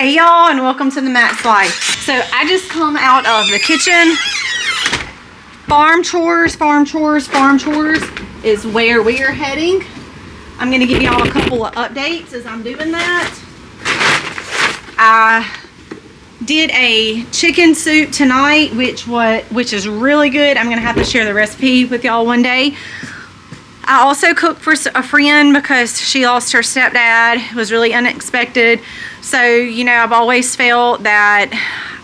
Hey y'all, and welcome to the Max Life. So I just come out of the kitchen. Farm chores is where we are heading. I'm gonna give y'all a couple of updates as I'm doing that. I did a chicken soup tonight, which is really good. I'm gonna have to share the recipe with y'all one day. I also cooked for a friend because she lost her stepdad. It was really unexpected. So, you know, I've always felt that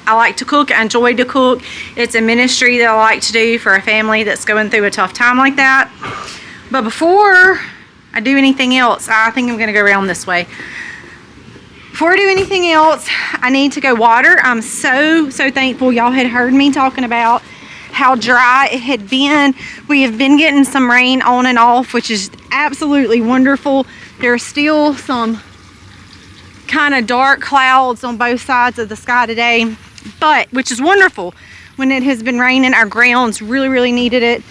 I like to cook. I enjoy to cook. It's a ministry that I like to do for a family that's going through a tough time like that. But before I do anything else, I think I'm going to go around this way. Before I do anything else, I need to go water. I'm so thankful y'all had heard me talking about how dry it had been. We have been getting some rain on and off, which is absolutely wonderful. There are still some kind of dark clouds on both sides of the sky today, but which is wonderful. When it has been raining, our grounds really needed it.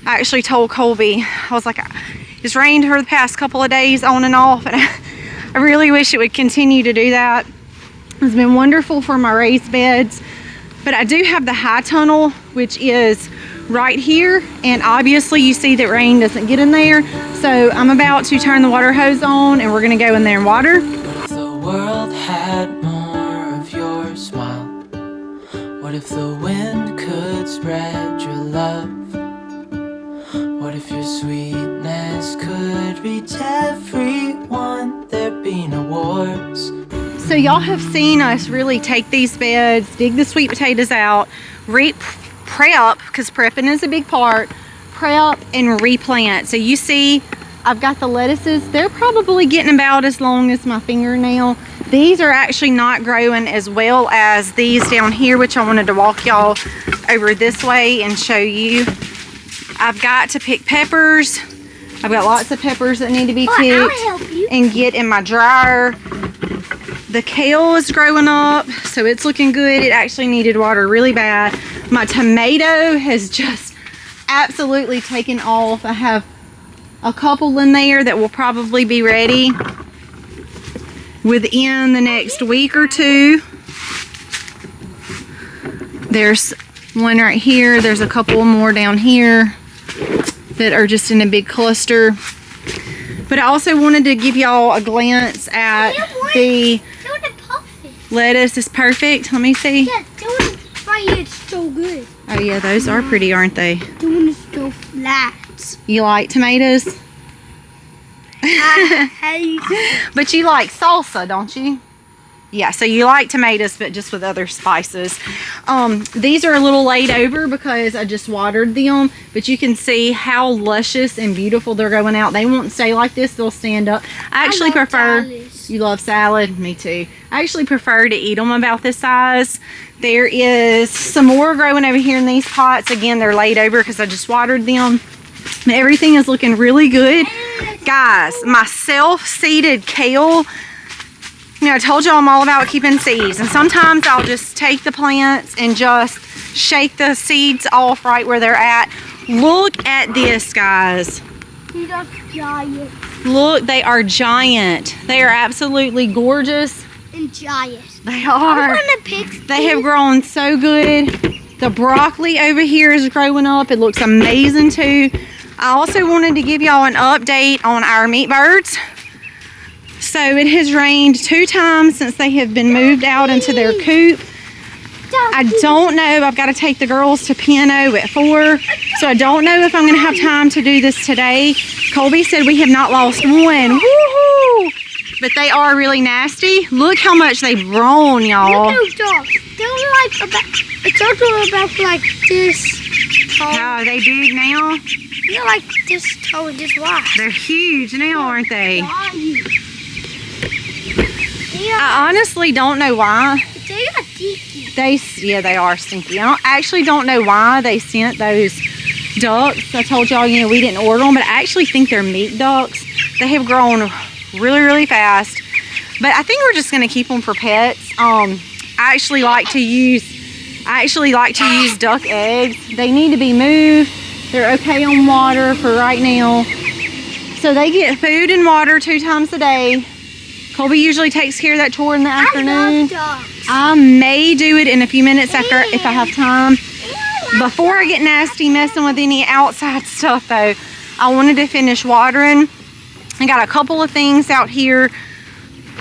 I actually told Colby, I was like, it's rained for the past couple of days on and off, and I really wish it would continue to do that. It's been wonderful for my raised beds. But I do have the high tunnel, which is right here, and obviously you see that rain doesn't get in there. So I'm about to turn the water hose on and we're gonna go in there and water. What if the world had more of your smile? What if the wind could spread your love? What if your sweetness could reach everyone? There'd be no wars. So y'all have seen us really take these beds, dig the sweet potatoes out, prep, because prepping is a big part, prep and replant. So you see, I've got the lettuces. They're probably getting about as long as my fingernail. These are actually not growing as well as these down here, which I wanted to walk y'all over this way and show you. I've got to pick peppers. I've got lots of peppers that need to be picked and get in my dryer. The kale is growing up, so it's looking good. It actually needed water really bad. My tomato has just absolutely taken off. I have a couple in there that will probably be ready within the next week or two. There's one right here. There's a couple more down here that are just in a big cluster. But I also wanted to give y'all a glance at the lettuce. Is perfect. Let me see. Yeah, the one right here is so good. Oh yeah, those are pretty, aren't they? The one is so flat. You like tomatoes? I hate But you like salsa, don't you? Yeah, so you like tomatoes, but just with other spices. These are a little laid over because I just watered them, but you can see how luscious and beautiful they're going out. They won't stay like this, they'll stand up. I actually prefer, salads. You love salad? Me too. I actually prefer to eat them about this size. There is some more growing over here in these pots. Again, they're laid over because I just watered them. Everything is looking really good. Guys, my self-seeded kale, you know, I told y'all I'm all about keeping seeds, and sometimes I'll just take the plants and just shake the seeds off right where they're at. Look at this, guys. These are giant. Look, they are giant. They are absolutely gorgeous. And giant. They are. I want to pick They have grown so good. The broccoli over here is growing up. It looks amazing too. I also wanted to give y'all an update on our meat birds. So it has rained 2 times since they have been moved out into their coop. I don't know. I've got to take the girls to piano at 4. So I don't know if I'm going to have time to do this today. Colby said we have not lost one. Woohoo! But they are really nasty. Look how much they've grown, y'all. Look at those dogs. They're like it's also about like this tall. How are they big now? They're like this tall and this wide. They're huge now, aren't they? Yeah. I honestly don't know why. They are stinky. Yeah, they are stinky. I actually don't know why they sent those ducks. I told y'all, you know, we didn't order them, but I actually think they're meat ducks. They have grown really fast. But I think we're just gonna keep them for pets. I actually like to use duck eggs. They need to be moved. They're okay on water for right now. So they get food and water 2 times a day. Colby usually takes care of that chore in the I afternoon. love dogs. I may do it in a few minutes after if I have time. Before I get nasty messing with any outside stuff though, I wanted to finish watering. I got a couple of things out here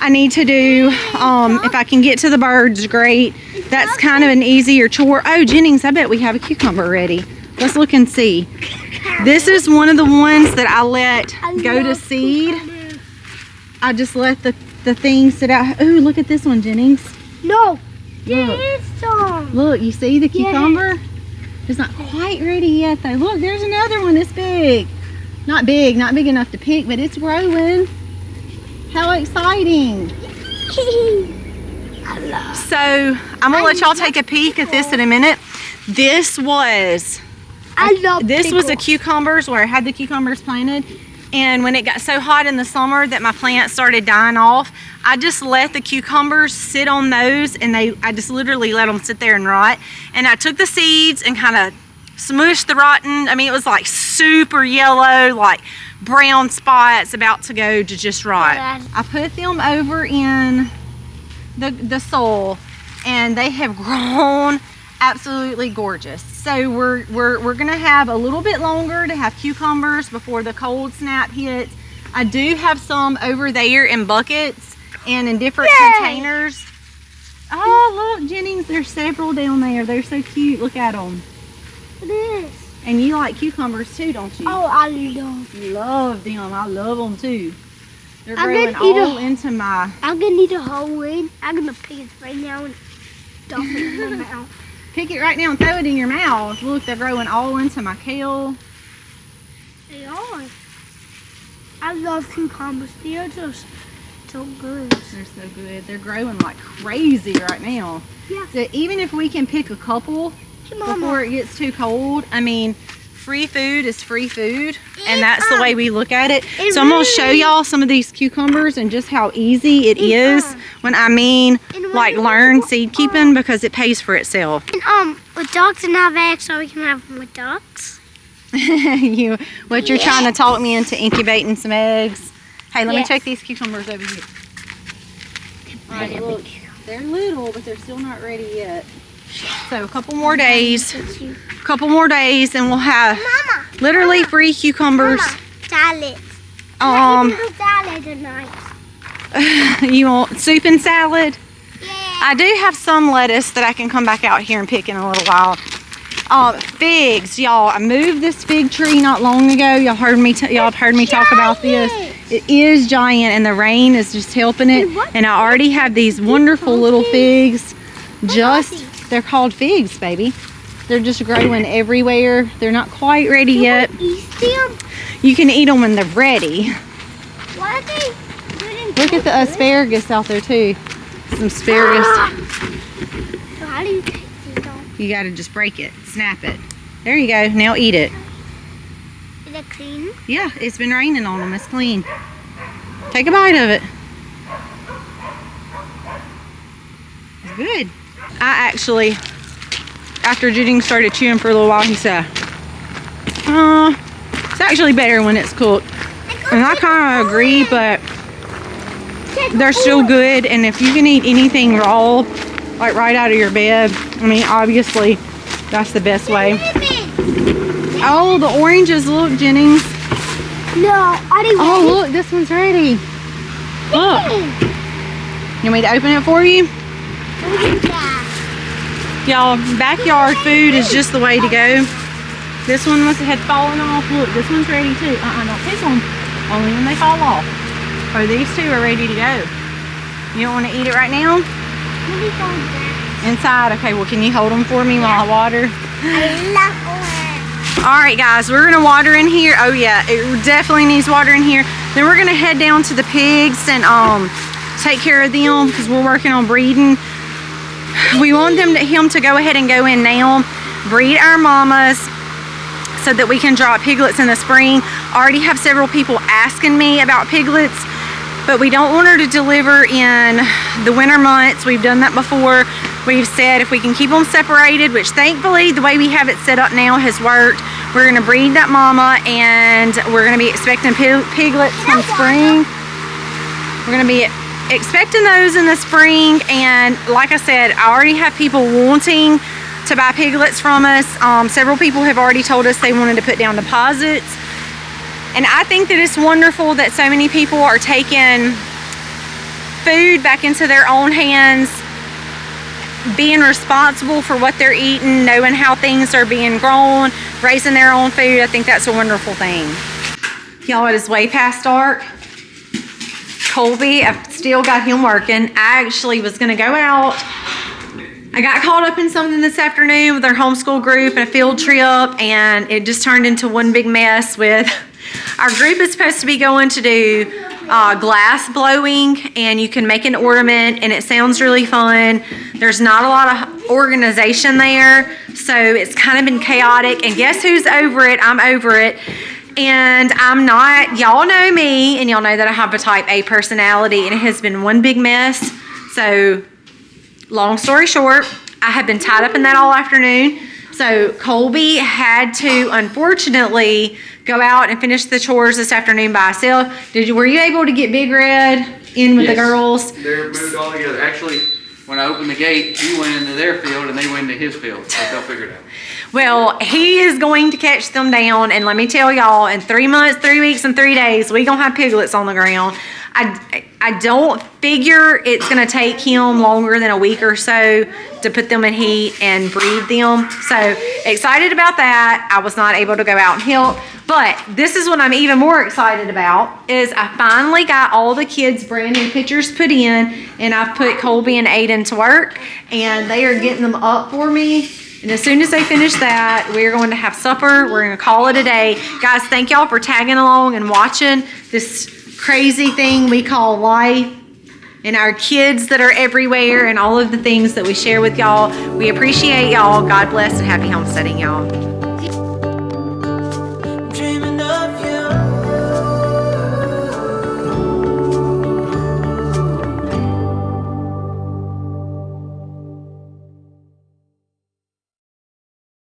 I need to do. If I can get to the birds, great. That's kind of an easier chore. Oh, Jennings, I bet we have a cucumber ready. Let's look and see. This is one of the ones that I let go to seed. I just let the thing sit out. Ooh, look at this one, Jennings. No. Look. There is some. Look, you see the cucumber? It's not quite ready yet though. Look, there's another one this big. Not big enough to pick, but it's growing. How exciting. So, I'm gonna let y'all take a peek at this in a minute. This was a cucumbers where I had the cucumbers planted. And when it got so hot in the summer that my plants started dying off, I just let the cucumbers sit on those and I just literally let them sit there and rot. And I took the seeds and kind of smushed the rotten, I mean, it was like super yellow, like brown spots about to go to just rot. I put them over in the soil and they have grown absolutely gorgeous. So we're gonna have a little bit longer to have cucumbers before the cold snap hits. I do have some over there in buckets and in different containers. Oh look, Jennings, there's several down there. They're so cute. Look at them. It is. And you like cucumbers too, don't you? Oh, I love. You love them. I love them too. They're I'm growing gonna eat all into my. I'm gonna eat a whole one. I'm gonna pick it right now and stuff it in my mouth. Pick it right now and throw it in your mouth. Look, they're growing all into my kale. They are. I love cucumbers. They're just so good. They're so good. They're growing like crazy right now. Yeah. So even if we can pick a couple Hey, Mama. before it gets too cold, I mean, free food is free food, and that's the way we look at it. So I'm gonna show y'all some of these cucumbers and just how easy it is when I mean like learn seed keeping, because it pays for itself. And with dogs and have eggs, so we can have them with dogs. You're trying to talk me into incubating some eggs. Hey, let me check these cucumbers over here. All right, look, they're little, but they're still not ready yet. So a couple more days, and we'll have literally free cucumbers. Mama, salad. Salad tonight. You want soup and salad? Yeah. I do have some lettuce that I can come back out here and pick in a little while. Figs, y'all. I moved this fig tree not long ago. Y'all heard me talk about this. It is giant, and the rain is just helping it. And I already have these wonderful little figs. They're called figs, baby. They're just growing everywhere. They're not quite ready yet. You can eat them when they're ready. Why are they Look at the asparagus out there too. Some asparagus. So how do you take these off? You gotta just break it, snap it. There you go, now eat it. Is it clean? Yeah, it's been raining on them, it's clean. Take a bite of it. It's good. I actually, after Jennings started chewing for a little while, he said, it's actually better when it's cooked. And I kind of agree, but they're still good. And if you can eat anything raw, like right out of your bed, I mean, obviously, that's the best way. Oh, the oranges, look, Jennings. No, I didn't. Oh, look, this one's ready. Look. You want me to open it for you? Y'all, backyard food is just the way to go. This one had fallen off. Look, this one's ready too. Not this one. Only when they fall off. Oh, these two are ready to go. You don't want to eat it right now? Inside. Okay, well, can you hold them for me while I water? All right, guys, we're gonna water in here. Oh yeah, it definitely needs water in here. Then we're gonna head down to the pigs and take care of them because we're working on breeding. We want him to go ahead and go in now, breed our mamas so that we can drop piglets in the spring. I already have several people asking me about piglets, but we don't want her to deliver in the winter months. We've done that before. We've said if we can keep them separated, which thankfully the way we have it set up now has worked. We're gonna breed that mama and we're gonna be expecting piglets come spring. We're gonna be expecting those in the spring, and like I said, I already have people wanting to buy piglets from us. Several people have already told us they wanted to put down deposits, and I think that it's wonderful that so many people are taking food back into their own hands, being responsible for what they're eating, knowing how things are being grown, raising their own food. I think that's a wonderful thing. Y'all, it is way past dark. Colby, I've still got him working. I actually was gonna go out. I got caught up in something this afternoon with our homeschool group and a field trip, and it just turned into one big mess. With our group is supposed to be going to do glass blowing, and you can make an ornament, and it sounds really fun. There's not a lot of organization there, so it's kind of been chaotic, and guess who's over it? I'm over it. And I'm not. Y'all know me, and y'all know that I have a type A personality, and it has been one big mess. So long story short, I have been tied up in that all afternoon. So Colby had to, unfortunately, go out and finish the chores this afternoon by himself. Were you able to get Big Red in with the girls? They're moved all together. Actually, when I opened the gate, he went into their field and they went into his field. So they'll figure it out. Well, he is going to catch them down, and let me tell y'all, in 3 months, 3 weeks, and 3 days, we gonna have piglets on the ground. I don't figure it's gonna take him longer than a week or so to put them in heat and breed them. So excited about that. I was not able to go out and help, but this is what I'm even more excited about, is I finally got all the kids' brand new pictures put in, and I've put Colby and Aiden to work, and they are getting them up for me. And as soon as they finish that, we're going to have supper. We're going to call it a day. Guys, thank y'all for tagging along and watching this crazy thing we call life, and our kids that are everywhere, and all of the things that we share with y'all. We appreciate y'all. God bless, and happy homesteading, y'all.